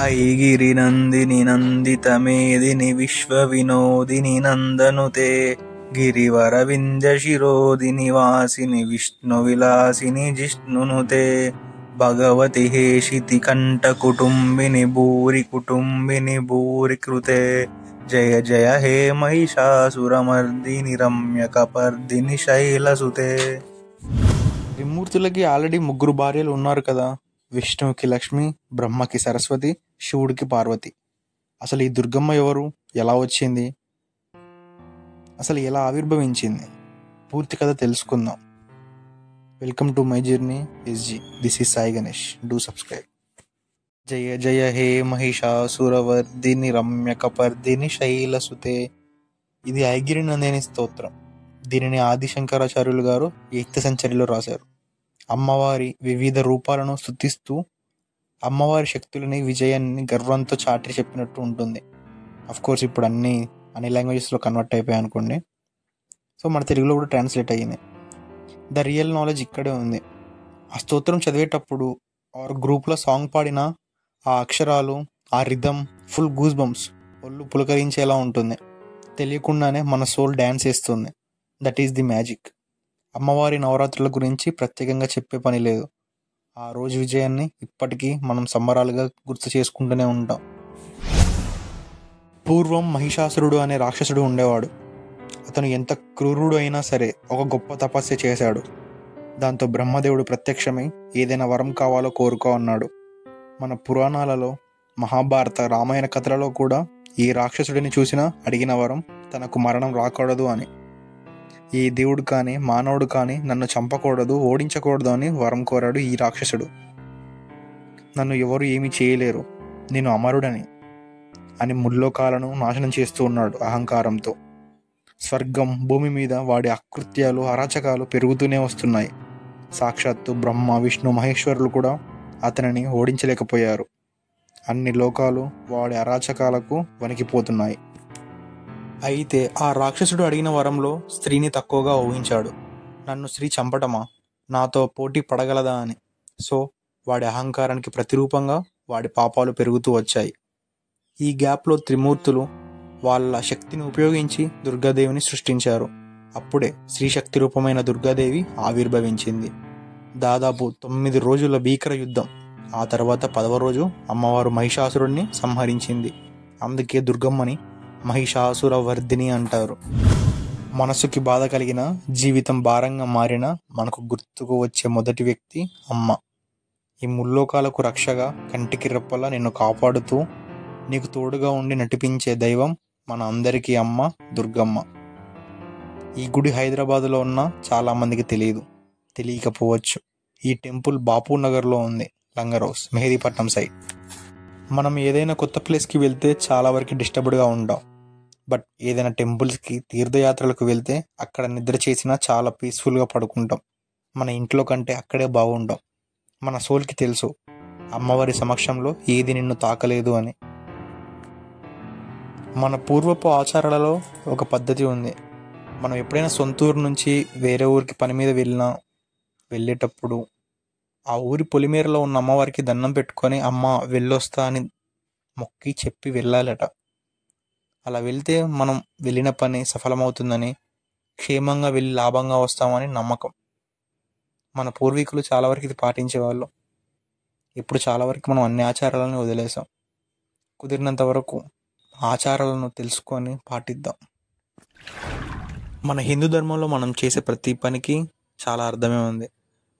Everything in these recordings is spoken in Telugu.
ఐగిరినందిని నందితమేదిని విశ్వవినోదిని నందనుతే గిరివరవింధ్యశిరోదిని వాసిని విష్ణువిలాసిని జిష్ణునుతే భగవతి హేషితి కంఠకుటుంబిని భూరి కుటుంబిని భూరి కృతే జయ జయ హే మహిషాసురమర్దిని రమ్యకపర్దిని శైలసుతే. త్రిమూర్తులకి ఆల్రెడీ ముగ్గురు భార్యలు ఉన్నారు కదా, విష్ణువుకి లక్ష్మి, బ్రహ్మకి సరస్వతి, శివుడికి పార్వతి. అసలు ఈ దుర్గమ్మ ఎవరు, ఎలా వచ్చింది, అసలు ఎలా ఆవిర్భవించింది, పూర్తి కథ తెలుసుకుందాం. Welcome to my journey S G. This is Sai Ganesh. Do subscribe. జయ జయ హే మహిషాసురవర్ధిని రమ్యకపర్దిని శైలసుతే. ఇది ఐగిరి నందిని స్తోత్రం. దీనిని ఆదిశంకరాచార్యులు గారు 8th సెంచరీలో రాశారు. అమ్మవారి వివిధ రూపాలను స్తుతిస్తూ అమ్మవారి శక్తులని, విజయాన్ని గర్వంతో చాటి చెప్పినట్టు ఉంటుంది. కోర్స్ ఇప్పుడు అన్ని లాంగ్వేజెస్లో కన్వర్ట్ అయిపోయాయి అనుకోండి. సో మన తెలుగులో కూడా ట్రాన్స్లేట్ అయ్యింది. ద రియల్ నాలెడ్జ్ ఇక్కడే ఉంది. ఆ స్తోత్రం చదివేటప్పుడు ఆర్ గ్రూప్లో సాంగ్ పాడిన ఆ అక్షరాలు, ఆ రిథమ్, ఫుల్ గూస్ బంప్స్, ఒళ్ళు పులకరించేలా ఉంటుంది. తెలియకుండానే మన సోల్ డ్యాన్స్ చేస్తుంది. That is the magic. అమ్మవారి నవరాత్రుల గురించి ప్రత్యేకంగా చెప్పే పని లేదు. ఆ రోజు విజయాన్ని ఇప్పటికీ మనం సంబరాలుగా గుర్తు చేసుకుంటూనే ఉంటాం. పూర్వం మహిషాసురుడు అనే రాక్షసుడు ఉండేవాడు. అతను ఎంత క్రూరుడు అయినా సరే ఒక గొప్ప తపస్య చేశాడు. దాంతో బ్రహ్మదేవుడు ప్రత్యక్షమై ఏదైనా వరం కావాలో కోరుకో అన్నాడు. మన పురాణాలలో, మహాభారత, రామాయణ కథలలో కూడా ఈ రాక్షసుడిని చూసినా అడిగిన వరం తనకు మరణం రాకూడదు అని. ఈ దేవుడు కానీ మానవుడు కానీ నన్ను చంపకూడదు, ఓడించకూడదు అని వరం కోరాడు ఈ రాక్షసుడు. నన్ను ఎవరు ఏమీ చేయలేరు, నేను అమరుడని అని ముల్లోకాలను నాశనం చేస్తూ ఉన్నాడు అహంకారంతో. స్వర్గం, భూమి మీద వాడి అకృత్యాలు, అరాచకాలు పెరుగుతూనే వస్తున్నాయి. సాక్షాత్తు బ్రహ్మ, విష్ణు, మహేశ్వరులు కూడా అతనిని ఓడించలేకపోయారు. అన్ని లోకాలు వాడి అరాచకాలకు వణికిపోతున్నాయి. అయితే ఆ రాక్షసుడు అడిగిన వరంలో స్త్రీని తక్కువగా ఊహించాడు. నన్ను స్త్రీ చంపటమా, నాతో పోటీ పడగలదా అని. సో వాడి అహంకారానికి ప్రతిరూపంగా వాడి పాపాలు పెరుగుతూ వచ్చాయి. ఈ గ్యాప్లో త్రిమూర్తులు వాళ్ళ శక్తిని ఉపయోగించి దుర్గాదేవిని సృష్టించారు. అప్పుడే స్త్రీశక్తి రూపమైన దుర్గాదేవి ఆవిర్భవించింది. దాదాపు 9 రోజుల భీకర యుద్ధం. ఆ తర్వాత 10వ రోజు అమ్మవారు మహిషాసురుడిని సంహరించింది. అందుకే దుర్గమ్మని మహిషాసుర వర్ధిని అంటారు. మనసుకి బాధ కలిగిన, జీవితం భారంగా మారిన మనకు గుర్తుకు వచ్చే మొదటి వ్యక్తి అమ్మ. ఈ ముల్లోకాలకు రక్షగా, కంటికి రెప్పలా నిన్ను కాపాడుతూ నీకు తోడుగా ఉండి నటిపించే దైవం మన అందరికీ అమ్మ దుర్గమ్మ. ఈ గుడి హైదరాబాద్లో ఉన్న చాలామందికి తెలియకపోవచ్చు. ఈ టెంపుల్ బాపూనగర్లో ఉంది, లంగర్ హౌస్, మెహదీపట్నం సైడ్. మనం ఏదైనా కొత్త ప్లేస్కి వెళ్తే చాలా వరకు డిస్టర్బ్డ్గా ఉంటాం. బట్ ఏదైనా టెంపుల్స్కి, తీర్థయాత్రలకు వెళ్తే అక్కడ నిద్ర చేసినా చాలా పీస్ఫుల్గా పడుకుంటాం. మన ఇంట్లో కంటే అక్కడే బాగుంటాం. మన సోల్కి తెలుసు అమ్మవారి సమక్షంలో ఏది నిన్ను తాకలేదు అని. మన పూర్వపు ఆచారాలలో ఒక పద్ధతి ఉంది. మనం ఎప్పుడైనా సొంత ఊరు నుంచి వేరే ఊరికి పని మీద వెళ్ళేటప్పుడు ఆ ఊరి పొలిమేరలో ఉన్న అమ్మవారికి దండం పెట్టుకొని అమ్మ వెళ్ళొస్తా అని మొక్కి చెప్పి వెళ్ళాలట. అలా వెళ్తే మనం వెళ్ళిన పని సఫలమవుతుందని, క్షేమంగా వెళ్ళి లాభంగా వస్తామని నమ్మకం. మన పూర్వీకులు చాలా వరకు ఇది పాటించేవాళ్ళు. ఇప్పుడు చాలా వరకు మనం అన్ని ఆచారాలను వదిలేసాం. కుదిరినంత వరకు ఆచారాలను తెలుసుకొని పాటిద్దాం. మన హిందూ ధర్మంలో మనం చేసే ప్రతి పనికి చాలా అర్థమే ఉంది.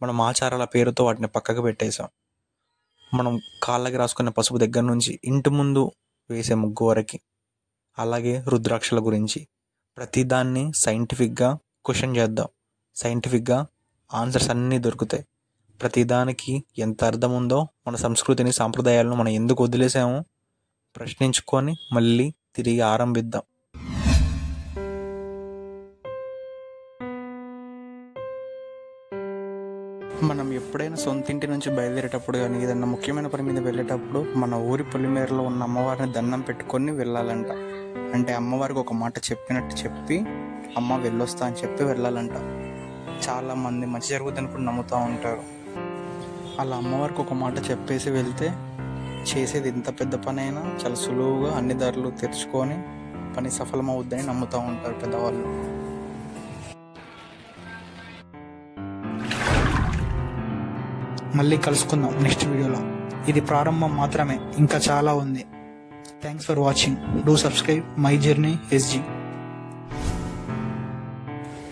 మనం ఆచారాల పేరుతో వాటిని పక్కకు పెట్టేశాం. మనం కాళ్ళకి రాసుకునే పసుపు దగ్గర నుంచి ఇంటి ముందు వేసే ముగ్గు వరకు, అలాగే రుద్రాక్షల గురించి ప్రతిదాన్ని సైంటిఫిక్గా క్వశ్చన్ చేద్దాం. సైంటిఫిక్గా ఆన్సర్స్ అన్నీ దొరుకుతాయి. ప్రతిదానికి ఎంత అర్థం ఉందో, మన సంస్కృతిని, సాంప్రదాయాలను మనం ఎందుకు వదిలేసామో ప్రశ్నించుకొని మళ్ళీ తిరిగి ఆరంభిద్దాం. మనం ఎప్పుడైనా సొంత ఇంటి నుంచి బయలుదేరేటప్పుడు కానీ ఏదైనా ముఖ్యమైన పని మీద వెళ్ళేటప్పుడు మన ఊరి పొలిమేరలో ఉన్న అమ్మవారిని దండం పెట్టుకొని వెళ్ళాలంట. అంటే అమ్మవారికి ఒక మాట చెప్పినట్టు చెప్పి అమ్మ వెళ్ళొస్తా అని చెప్పి వెళ్ళాలంట. చాలామంది మంచి జరుగుతుందని కూడా నమ్ముతూ ఉంటారు. అలా అమ్మవారికి ఒక మాట చెప్పేసి వెళ్తే చేసేది ఎంత పెద్ద పని అయినా చాలా సులువుగా అన్ని దారులు తెరుచుకొని పని సఫలమవుద్దని నమ్ముతూ ఉంటారు పెద్దవాళ్ళు. మళ్ళీ కలుసుకుందాం నెక్స్ట్ వీడియోలో. ఇది ప్రారంభం మాత్రమే, ఇంకా చాలా ఉంది. Thanks for watching. Do subscribe my journey SG.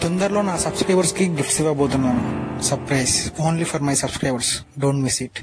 తొందరలో నా సబ్స్క్రైబర్స్కి గిఫ్ట్స్ ఇవ్వబోతున్నాను. Surprise only for my subscribers. Don't miss it.